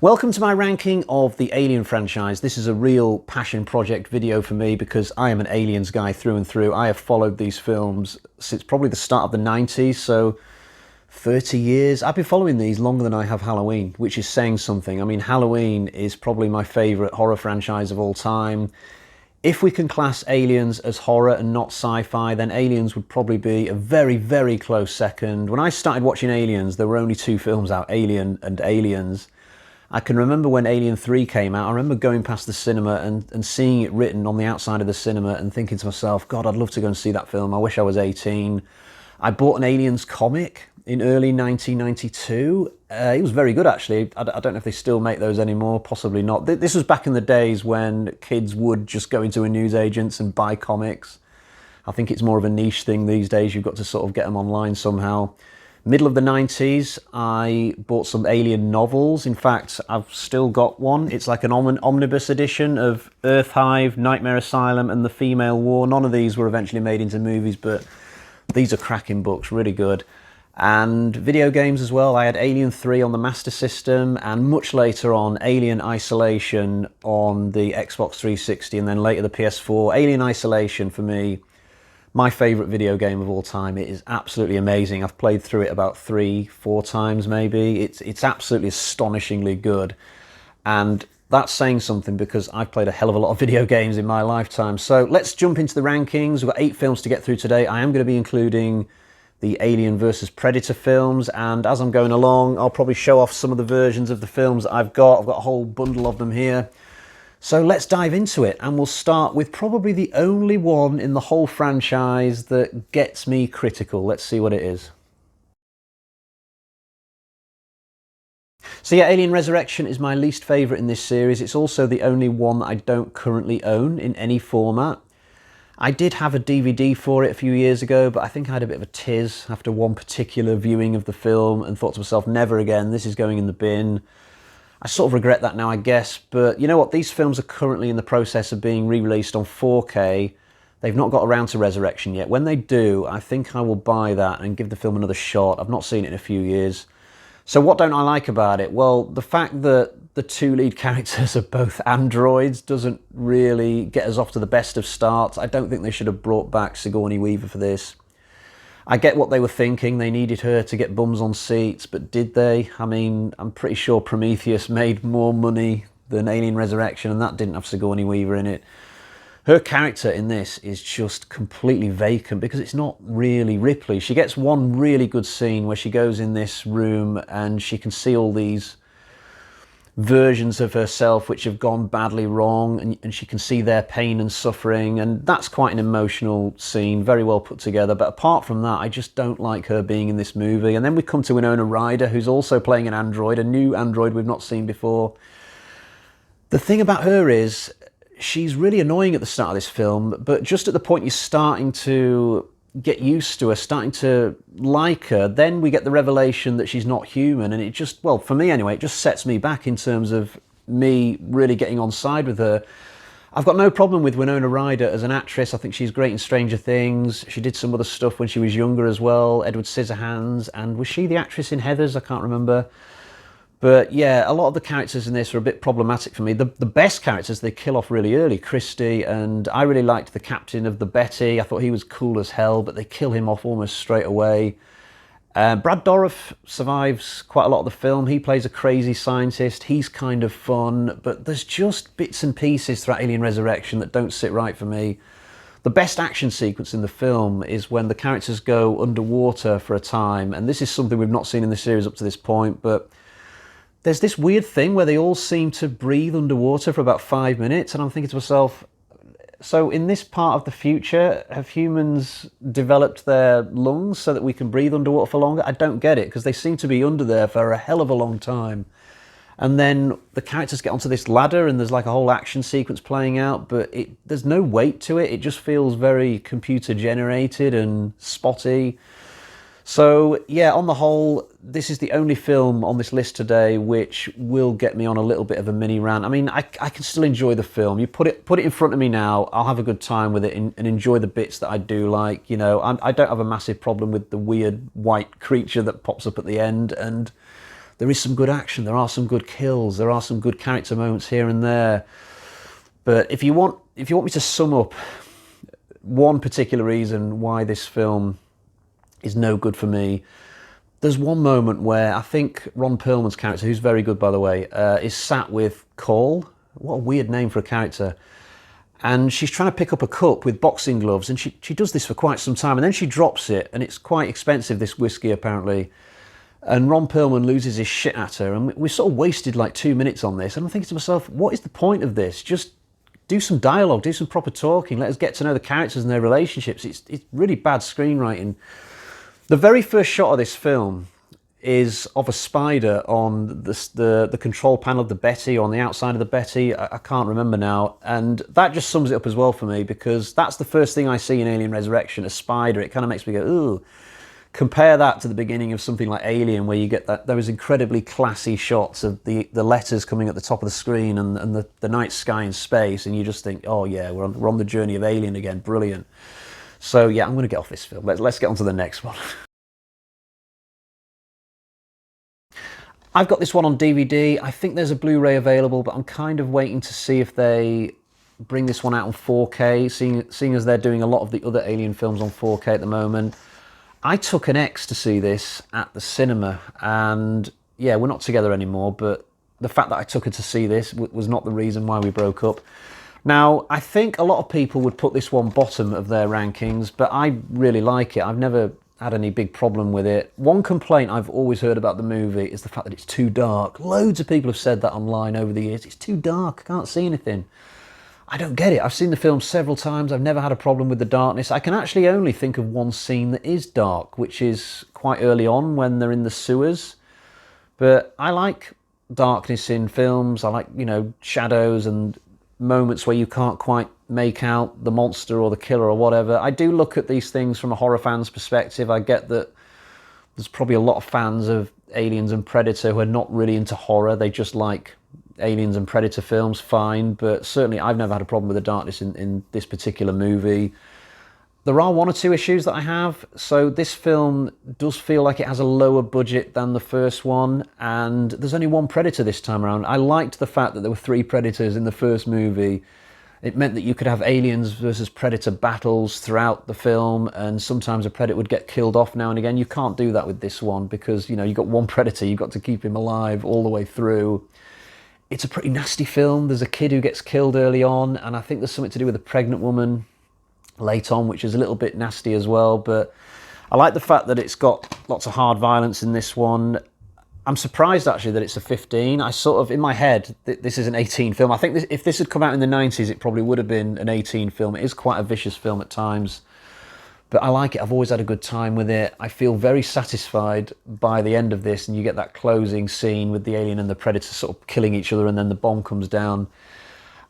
Welcome to my ranking of the Alien franchise. This is a real passion project video for me because I am an Aliens guy through and through. I have followed these films since probably the start of the 90s, so 30 years. I've been following these longer than I have Halloween, which is saying something. I mean, Halloween is probably my favourite horror franchise of all time. If we can class Aliens as horror and not sci-fi, then Aliens would probably be a very, very close second. When I started watching Aliens, there were only two films out, Alien and Aliens. I can remember when Alien 3 came out, I remember going past the cinema and seeing it written on the outside of the cinema and thinking to myself, God, I'd love to go and see that film. I wish I was 18. I bought an Aliens comic in early 1992. It was very good, actually. I don't know if they still make those anymore, possibly not. This was back in the days when kids would just go into a newsagent's and buy comics. I think it's more of a niche thing these days. You've got to sort of get them online somehow. Middle of the 90s, I bought some Alien novels. In fact, I've still got one. It's like an omnibus edition of Earth Hive, Nightmare Asylum, and The Female War. None of these were eventually made into movies, but these are cracking books, really good. And video games as well. I had Alien 3 on the Master System, and much later on, Alien Isolation on the Xbox 360, and then later the PS4. Alien Isolation, for me, my favourite video game of all time. It is absolutely amazing. I've played through it about 3-4 times maybe. It's absolutely astonishingly good. And that's saying something because I've played a hell of a lot of video games in my lifetime. So let's jump into the rankings. We've got 8 films to get through today. I am going to be including the Alien vs Predator films, and as I'm going along, I'll probably show off some of the versions of the films that I've got. I've got a whole bundle of them here. So let's dive into it, and we'll start with probably the only one in the whole franchise that gets me critical. Let's see what it is. So yeah, Alien Resurrection is my least favourite in this series. It's also the only one that I don't currently own in any format. I did have a DVD for it a few years ago, but I think I had a bit of a tiz after one particular viewing of the film and thought to myself, never again, this is going in the bin. I sort of regret that now, I guess, but you know what? These films are currently in the process of being re-released on 4K. They've not got around to Resurrection yet. When they do, I think I will buy that and give the film another shot. I've not seen it in a few years. So what don't I like about it? Well, the fact that the two lead characters are both androids doesn't really get us off to the best of starts. I don't think they should have brought back Sigourney Weaver for this. I get what they were thinking. They needed her to get bums on seats, but did they? I mean, I'm pretty sure Prometheus made more money than Alien Resurrection, and that didn't have Sigourney Weaver in it. Her character in this is just completely vacant because it's not really Ripley. She gets one really good scene where she goes in this room and she can see all these versions of herself which have gone badly wrong, and she can see their pain and suffering, and that's quite an emotional scene, very well put together. But apart from that, I just don't like her being in this movie. And then we come to Winona Ryder, who's also playing an android, a new android we've not seen before. The thing about her is she's really annoying at the start of this film, but just at the point you're starting to get used to her, starting to like her, then we get the revelation that she's not human, and it just, well, for me anyway, it just sets me back in terms of me really getting on side with her. I've got no problem with Winona Ryder as an actress. I think she's great in Stranger Things. She did some other stuff when she was younger as well, Edward Scissorhands, and was she the actress in Heathers? I can't remember. But yeah, a lot of the characters in this are a bit problematic for me. The best characters they kill off really early, Christie, and I really liked the captain of the Betty. I thought he was cool as hell, but they kill him off almost straight away. Brad Dourif survives quite a lot of the film. He plays a crazy scientist. He's kind of fun, but there's just bits and pieces throughout Alien Resurrection that don't sit right for me. The best action sequence in the film is when the characters go underwater for a time, and this is something we've not seen in the series up to this point, but there's this weird thing where they all seem to breathe underwater for about 5 minutes, and I'm thinking to myself, so in this part of the future, have humans developed their lungs so that we can breathe underwater for longer? I don't get it, because they seem to be under there for a hell of a long time. And then the characters get onto this ladder and there's like a whole action sequence playing out, but there's no weight to it. It just feels very computer generated and spotty. So yeah, on the whole, this is the only film on this list today which will get me on a little bit of a mini rant. I mean, I can still enjoy the film. You put it in front of me now, I'll have a good time with it and enjoy the bits that I do like. You know, I don't have a massive problem with the weird white creature that pops up at the end, and there is some good action. There are some good kills. There are some good character moments here and there. But if you want me to sum up one particular reason why this film is no good for me, there's one moment where I think Ron Perlman's character, who's very good by the way, is sat with Cole. What a weird name for a character. And she's trying to pick up a cup with boxing gloves, and she does this for quite some time, and then she drops it, and it's quite expensive, this whiskey apparently. And Ron Perlman loses his shit at her, and we sort of wasted like 2 minutes on this. And I'm thinking to myself, what is the point of this? Just do some dialogue, do some proper talking, let us get to know the characters and their relationships. It's really bad screenwriting. The very first shot of this film is of a spider on the control panel of the Betty, or on the outside of the Betty. I can't remember now. And that just sums it up as well for me, because that's the first thing I see in Alien Resurrection, a spider. It kind of makes me go, ooh. Compare that to the beginning of something like Alien, where you get those incredibly classy shots of the letters coming at the top of the screen and the night sky in space, and you just think, oh yeah, we're on the journey of Alien again, brilliant. So yeah, I'm going to get off this film. Let's get on to the next one. I've got this one on DVD. I think there's a Blu-ray available, but I'm kind of waiting to see if they bring this one out on 4K, seeing as they're doing a lot of the other Alien films on 4K at the moment. I took an ex to see this at the cinema, and yeah, we're not together anymore, but the fact that I took her to see this was not the reason why we broke up. Now, I think a lot of people would put this one bottom of their rankings, but I really like it. I've never had any big problem with it. One complaint I've always heard about the movie is the fact that it's too dark. Loads of people have said that online over the years. It's too dark, I can't see anything. I don't get it. I've seen the film several times. I've never had a problem with the darkness. I can actually only think of one scene that is dark, which is quite early on when they're in the sewers. But I like darkness in films. I like, shadows and moments where you can't quite make out the monster or the killer or whatever. I do look at these things from a horror fan's perspective. I get that there's probably a lot of fans of Aliens and Predator who are not really into horror. They just like Aliens and Predator films, fine. But certainly I've never had a problem with the darkness in this particular movie. There are one or two issues that I have. So this film does feel like it has a lower budget than the first one, and there's only one Predator this time around. I liked the fact that there were 3 Predators in the first movie. It meant that you could have Aliens versus Predator battles throughout the film, and sometimes a Predator would get killed off now and again. You can't do that with this one because, you've got one Predator, you've got to keep him alive all the way through. It's a pretty nasty film. There's a kid who gets killed early on, and I think there's something to do with a pregnant woman late on, which is a little bit nasty as well. But I like the fact that it's got lots of hard violence in this one. I'm surprised actually that it's a 15. I sort of, in my head, this is an 18 film. I think if this had come out in the 90s, it probably would have been an 18 film. It is quite a vicious film at times, but I like it. I've always had a good time with it. I feel very satisfied by the end of this, and you get that closing scene with the alien and the Predator sort of killing each other, and then the bomb comes down.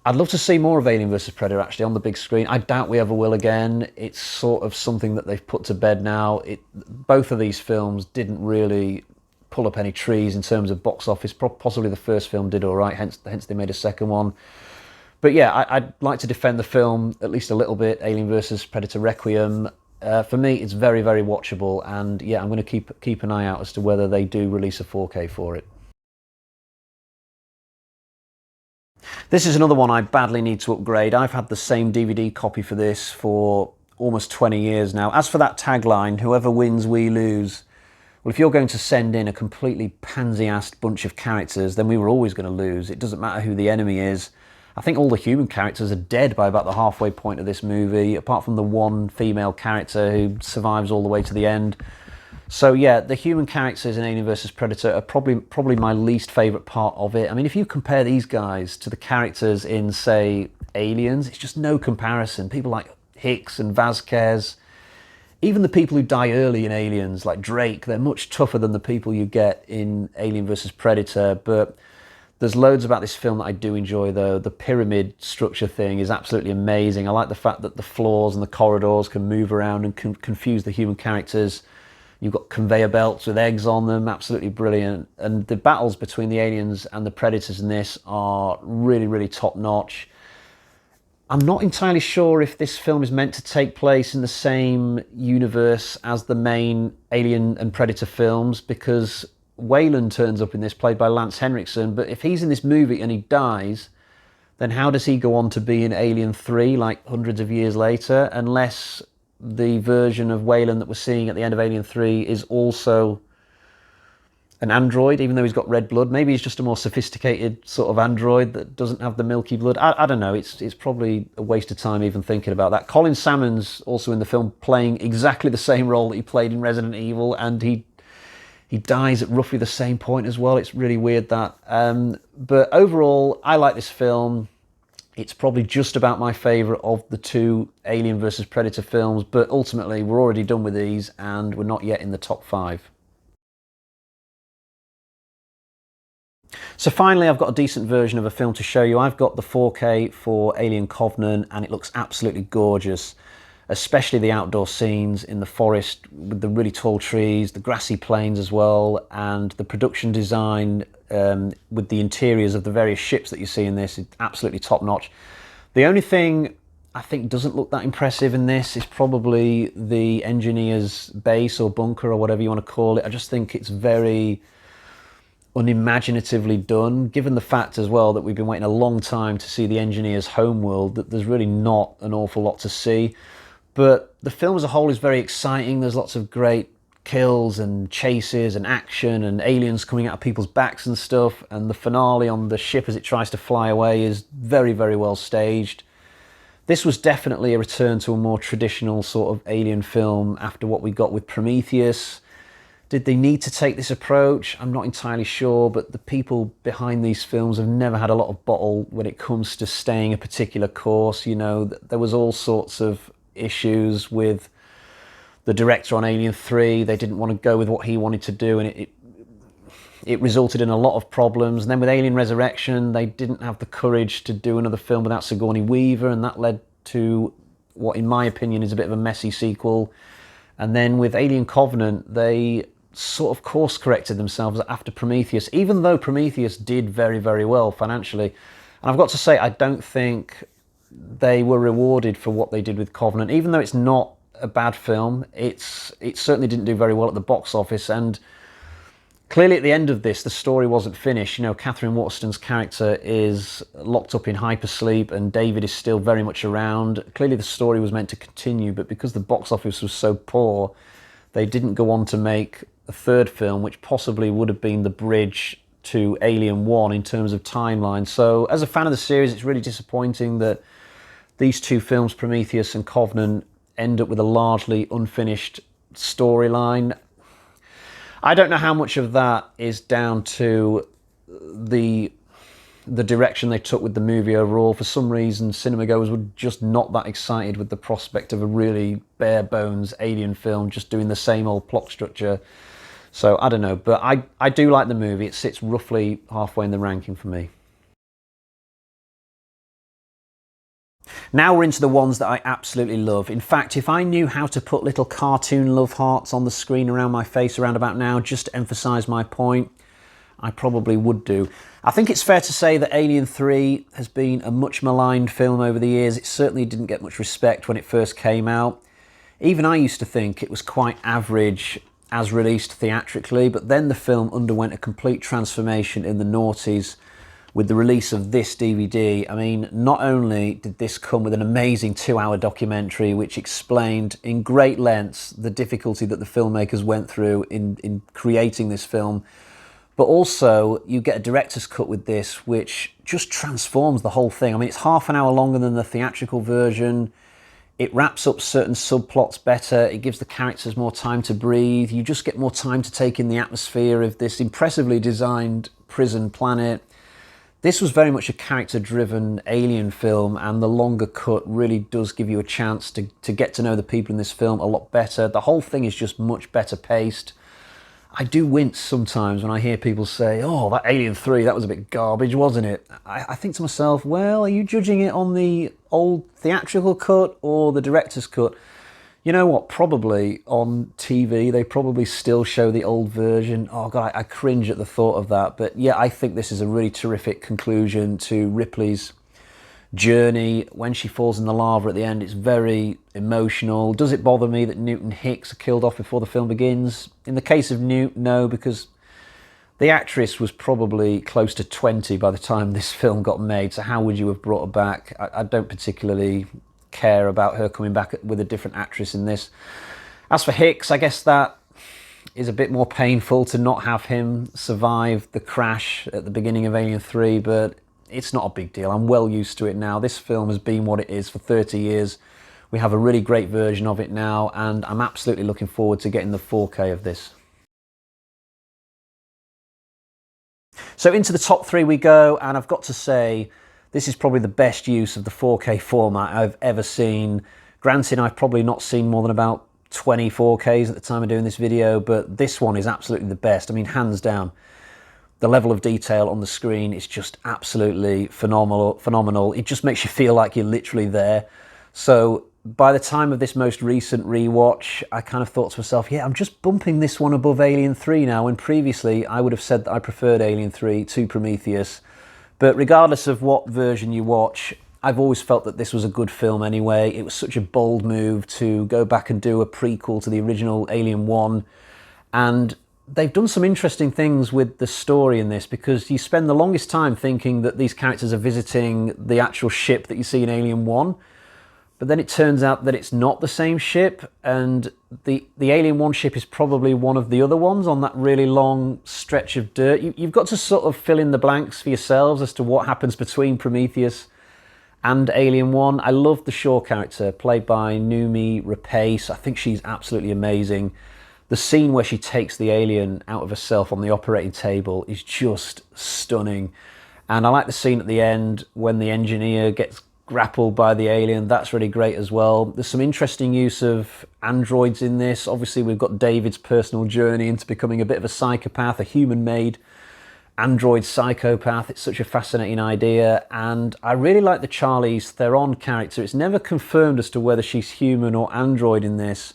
I'd love to see more of Alien vs Predator actually on the big screen. I doubt we ever will again. It's sort of something that they've put to bed now. Both of these films didn't really pull up any trees in terms of box office. Possibly the first film did all right, hence they made a second one. But yeah, I'd like to defend the film at least a little bit, Alien vs Predator Requiem. For me, it's very, very watchable, and yeah, I'm going to keep an eye out as to whether they do release a 4K for it. This is another one I badly need to upgrade. I've had the same DVD copy for this for almost 20 years now. As for that tagline, whoever wins, we lose. Well, if you're going to send in a completely pansy-assed bunch of characters, then we were always going to lose. It doesn't matter who the enemy is. I think all the human characters are dead by about the halfway point of this movie, apart from the one female character who survives all the way to the end. So yeah, the human characters in Alien vs Predator are probably my least favourite part of it. I mean, if you compare these guys to the characters in, say, Aliens, it's just no comparison. People like Hicks and Vasquez, even the people who die early in Aliens, like Drake, they're much tougher than the people you get in Alien vs Predator. But there's loads about this film that I do enjoy, though. The pyramid structure thing is absolutely amazing. I like the fact that the floors and the corridors can move around and confuse the human characters. You've got conveyor belts with eggs on them, absolutely brilliant. And the battles between the aliens and the predators in this are really, really top notch. I'm not entirely sure if this film is meant to take place in the same universe as the main Alien and Predator films, because Weyland turns up in this, played by Lance Henriksen, but if he's in this movie and he dies, then how does he go on to be in Alien 3, like hundreds of years later, unless the version of Weyland that we're seeing at the end of Alien 3 is also an android, even though he's got red blood. Maybe he's just a more sophisticated sort of android that doesn't have the milky blood. I don't know. It's probably a waste of time even thinking about that. Colin Salmon's also in the film, playing exactly the same role that he played in Resident Evil, and he dies at roughly the same point as well. It's really weird that. But overall, I like this film. It's probably just about my favourite of the two Alien vs Predator films, but ultimately we're already done with these and we're not yet in the top 5. So finally, I've got a decent version of a film to show you. I've got the 4K for Alien Covenant, and it looks absolutely gorgeous, especially the outdoor scenes in the forest with the really tall trees, the grassy plains as well, and the production design with the interiors of the various ships that you see in this is absolutely top notch. The only thing I think doesn't look that impressive in this is probably the engineer's base or bunker or whatever you want to call it. I just think it's very unimaginatively done, given the fact as well that we've been waiting a long time to see the engineer's homeworld, that there's really not an awful lot to see. But the film as a whole is very exciting. There's lots of great kills and chases and action and aliens coming out of people's backs and stuff, and the finale on the ship as it tries to fly away is very, very well staged. This was definitely a return to a more traditional sort of alien film after what we got with Prometheus. Did they need to take this approach? I'm not entirely sure, but the people behind these films have never had a lot of bottle when it comes to staying a particular course. You know, there was all sorts of issues with the director on Alien 3. They didn't want to go with what he wanted to do, and it resulted in a lot of problems. And then with Alien Resurrection, they didn't have the courage to do another film without Sigourney Weaver, and that led to what, in my opinion, is a bit of a messy sequel. And then with Alien Covenant, they sort of course corrected themselves after Prometheus, even though Prometheus did very, very well financially. And I've got to say, I don't think they were rewarded for what they did with Covenant. Even though it's not a bad film, it certainly didn't do very well at the box office. And clearly at the end of this, the story wasn't finished. You know, Catherine Waterston's character is locked up in hypersleep and David is still very much around. Clearly the story was meant to continue, but because the box office was so poor, they didn't go on to make a third film, which possibly would have been the bridge to Alien 1 in terms of timeline. So as a fan of the series, it's really disappointing that these two films, Prometheus and Covenant, end up with a largely unfinished storyline. I don't know how much of that is down to the direction they took with the movie overall. For some reason, cinemagoers were just not that excited with the prospect of a really bare bones alien film just doing the same old plot structure. So I don't know, but I do like the movie. It sits roughly halfway in the ranking for me. Now we're into the ones that I absolutely love. In fact, if I knew how to put little cartoon love hearts on the screen around my face around about now, just to emphasise my point, I probably would do. I think it's fair to say that Alien 3 has been a much maligned film over the years. It certainly didn't get much respect when it first came out. Even I used to think it was quite average as released theatrically, but then the film underwent a complete transformation in the noughties with the release of this DVD. I mean, not only did this come with an amazing 2-hour documentary which explained in great lengths the difficulty that the filmmakers went through in creating this film, but also you get a director's cut with this which just transforms the whole thing. I mean, it's half an hour longer than the theatrical version. It wraps up certain subplots better. It gives the characters more time to breathe. You just get more time to take in the atmosphere of this impressively designed prison planet. This was very much a character-driven alien film, and the longer cut really does give you a chance to get to know the people in this film a lot better. The whole thing is just much better paced. I do wince sometimes when I hear people say, oh, that Alien 3, that was a bit garbage, wasn't it? I think to myself, well, are you judging it on the old theatrical cut or the director's cut? You know what? Probably on TV, they probably still show the old version. Oh God, I cringe at the thought of that. But yeah, I think this is a really terrific conclusion to Ripley's journey. When she falls in the lava at the end, it's very emotional. Does it bother me that Newt and Hicks are killed off before the film begins? In the case of Newt, no, because the actress was probably close to 20 by the time this film got made, so how would you have brought her back? I don't particularly care about her coming back with a different actress in this. As for Hicks, I guess that is a bit more painful to not have him survive the crash at the beginning of Alien 3, but it's not a big deal. I'm well used to it now. This film has been what it is for 30 years. We have a really great version of it now, and I'm absolutely looking forward to getting the 4K of this. So into the top 3 we go, and I've got to say, this is probably the best use of the 4K format I've ever seen. Granted, I've probably not seen more than about 20 4Ks at the time of doing this video, but this one is absolutely the best. I mean, hands down. The level of detail on the screen is just absolutely phenomenal. It just makes you feel like you're literally there. So by the time of this most recent rewatch, I kind of thought to myself, yeah, I'm just bumping this one above Alien 3 now, when previously I would have said that I preferred Alien 3 to Prometheus. But regardless of what version you watch, I've always felt that this was a good film anyway. It was such a bold move to go back and do a prequel to the original Alien 1. And they've done some interesting things with the story in this, because you spend the longest time thinking that these characters are visiting the actual ship that you see in Alien 1. But then it turns out that it's not the same ship, and the Alien 1 ship is probably one of the other ones on that really long stretch of dirt. You've got to sort of fill in the blanks for yourselves as to what happens between Prometheus and Alien 1. I love the Shaw character, played by Noomi Rapace. I think she's absolutely amazing. The scene where she takes the alien out of herself on the operating table is just stunning. And I like the scene at the end when the engineer gets grappled by the alien. That's really great as well. There's some interesting use of androids in this. Obviously, we've got David's personal journey into becoming a bit of a psychopath, a human-made android psychopath. It's such a fascinating idea. And I really like the Charlize Theron character. It's never confirmed as to whether she's human or android in this,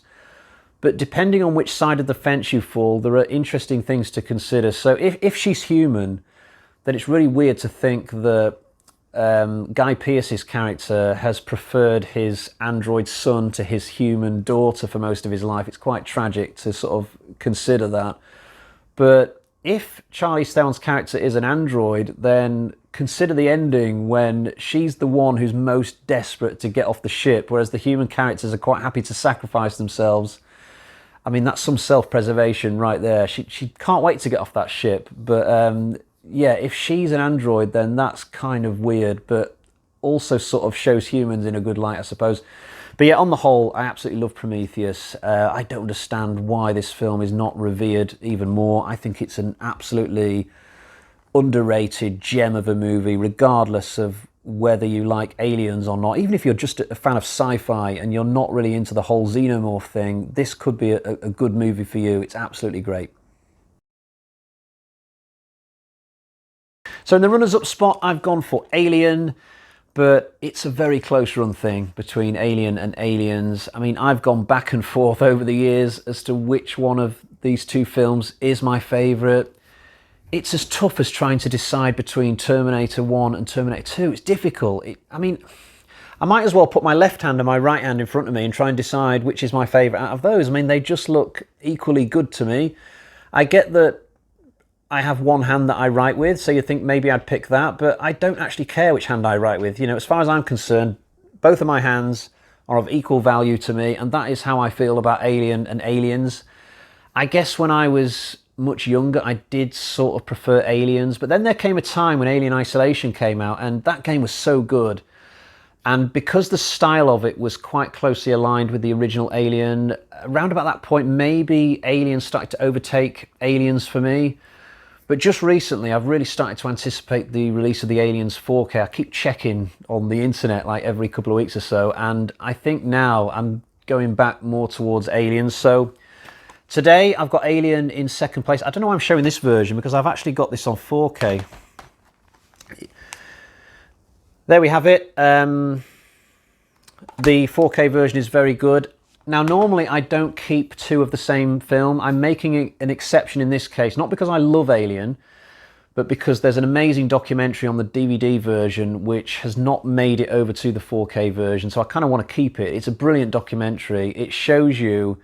but depending on which side of the fence you fall, there are interesting things to consider. So if she's human, then it's really weird to think that Guy Pearce's character has preferred his android son to his human daughter for most of his life. It's quite tragic to sort of consider that. But if Charlize Theron's character is an android, then consider the ending when she's the one who's most desperate to get off the ship, whereas the human characters are quite happy to sacrifice themselves. I mean, that's some self-preservation right there. She can't wait to get off that ship, but yeah, if she's an android, then that's kind of weird, but also sort of shows humans in a good light, I suppose. But yeah, on the whole, I absolutely love Prometheus. I don't understand why this film is not revered even more. I think it's an absolutely underrated gem of a movie, regardless of whether you like aliens or not. Even if you're just a fan of sci-fi and you're not really into the whole xenomorph thing, this could be a good movie for you. It's absolutely great. So in the runners-up spot, I've gone for Alien, but it's a very close run thing between Alien and Aliens. I mean, I've gone back and forth over the years as to which one of these two films is my favourite. It's as tough as trying to decide between Terminator 1 and Terminator 2. It's difficult. I mean, I might as well put my left hand and my right hand in front of me and try and decide which is my favourite out of those. I mean, they just look equally good to me. I get that I have one hand that I write with, so you think maybe I'd pick that, but I don't actually care which hand I write with. You know, as far as I'm concerned, both of my hands are of equal value to me, and that is how I feel about Alien and Aliens. I guess when I was much younger, I did sort of prefer Aliens, but then there came a time when Alien Isolation came out, and that game was so good. And because the style of it was quite closely aligned with the original Alien, around about that point, maybe Alien started to overtake Aliens for me. But just recently, I've really started to anticipate the release of the Aliens 4K. I keep checking on the internet like every couple of weeks or so, and I think now I'm going back more towards Aliens. So today, I've got Alien in second place. I don't know why I'm showing this version, because I've actually got this on 4K. There we have it. The 4K version is very good. Now, normally I don't keep two of the same film. I'm making an exception in this case, not because I love Alien, but because there's an amazing documentary on the DVD version which has not made it over to the 4K version, so I kind of want to keep it. It's a brilliant documentary. It shows you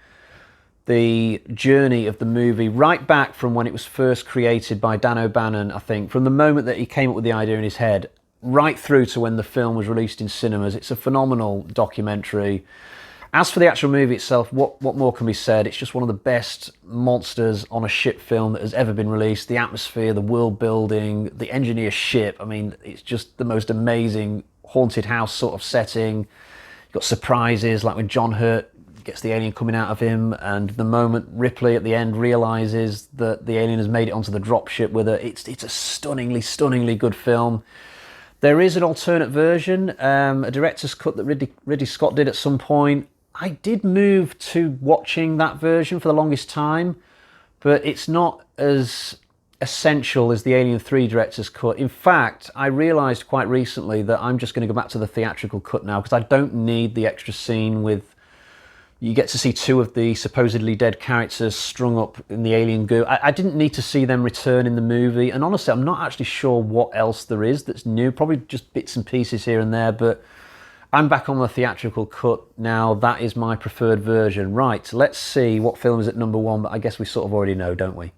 the journey of the movie right back from when it was first created by Dan O'Bannon, I think, from the moment that he came up with the idea in his head, right through to when the film was released in cinemas. It's a phenomenal documentary. As for the actual movie itself, what more can be said? It's just one of the best monsters on a ship film that has ever been released. The atmosphere, the world building, the engineer ship. I mean, it's just the most amazing haunted house sort of setting. You've got surprises, like when John Hurt gets the alien coming out of him, and the moment Ripley at the end realizes that the alien has made it onto the dropship with her. It's a stunningly good film. There is an alternate version, a director's cut that Ridley Scott did at some point. I did move to watching that version for the longest time, but it's not as essential as the Alien 3 director's cut. In fact, I realised quite recently that I'm just going to go back to the theatrical cut now, because I don't need the extra scene with... You get to see two of the supposedly dead characters strung up in the alien goo. I didn't need to see them return in the movie, and honestly, I'm not actually sure what else there is that's new. Probably just bits and pieces here and there, but I'm back on the theatrical cut now. That is my preferred version. Right, let's see what film is at number one, but I guess we sort of already know, don't we?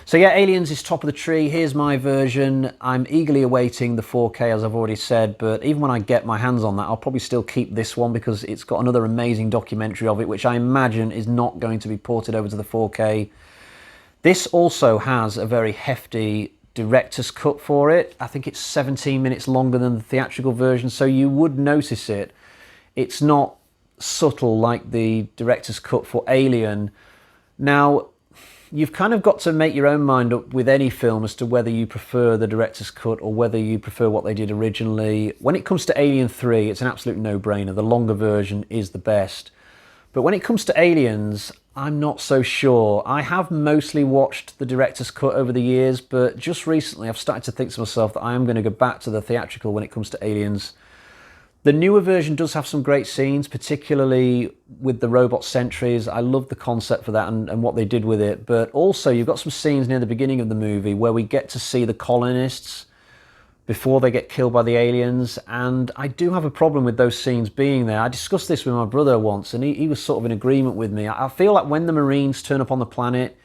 So yeah, Aliens is top of the tree. Here's my version. I'm eagerly awaiting the 4K, as I've already said, but even when I get my hands on that, I'll probably still keep this one because it's got another amazing documentary of it, which I imagine is not going to be ported over to the 4K. This also has a very hefty director's cut for it. I think it's 17 minutes longer than the theatrical version, so you would notice it. It's not subtle like the director's cut for Alien. Now, you've kind of got to make your own mind up with any film as to whether you prefer the director's cut or whether you prefer what they did originally. When it comes to Alien 3, it's an absolute no-brainer. The longer version is the best. But when it comes to Aliens, I'm not so sure. I have mostly watched the director's cut over the years, but just recently I've started to think to myself that I am going to go back to the theatrical when it comes to Aliens. The newer version does have some great scenes, particularly with the robot sentries. I love the concept for that and what they did with it. But also you've got some scenes near the beginning of the movie where we get to see the colonists before they get killed by the aliens, and I do have a problem with those scenes being there. I discussed this with my brother once, and he was sort of in agreement with me. I feel like when the Marines turn up on the planet,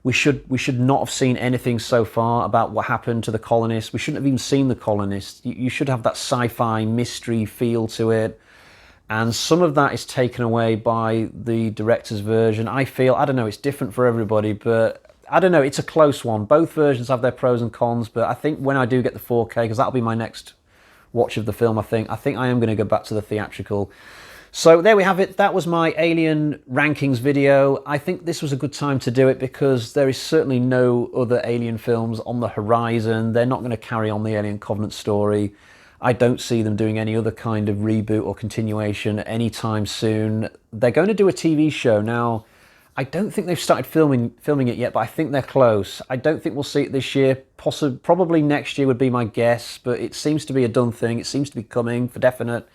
we should not have seen anything so far about what happened to the colonists. We shouldn't have even seen the colonists. You should have that sci-fi mystery feel to it, and some of that is taken away by the director's version. I feel, I don't know, it's different for everybody, but I don't know, it's a close one. Both versions have their pros and cons, but I think when I do get the 4K, because that'll be my next watch of the film, I think I am going to go back to the theatrical. So there we have it. That was my Alien rankings video. I think this was a good time to do it because there is certainly no other Alien films on the horizon. They're not going to carry on the Alien Covenant story. I don't see them doing any other kind of reboot or continuation anytime soon. They're going to do a TV show now. I don't think they've started filming it yet, but I think they're close. I don't think we'll see it this year. Probably next year would be my guess, but it seems to be a done thing. It seems to be coming for definite.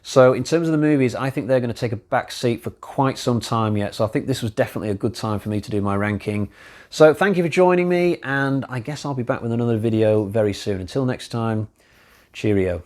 So in terms of the movies, I think they're going to take a back seat for quite some time yet. So I think this was definitely a good time for me to do my ranking. So thank you for joining me, and I guess I'll be back with another video very soon. Until next time, cheerio.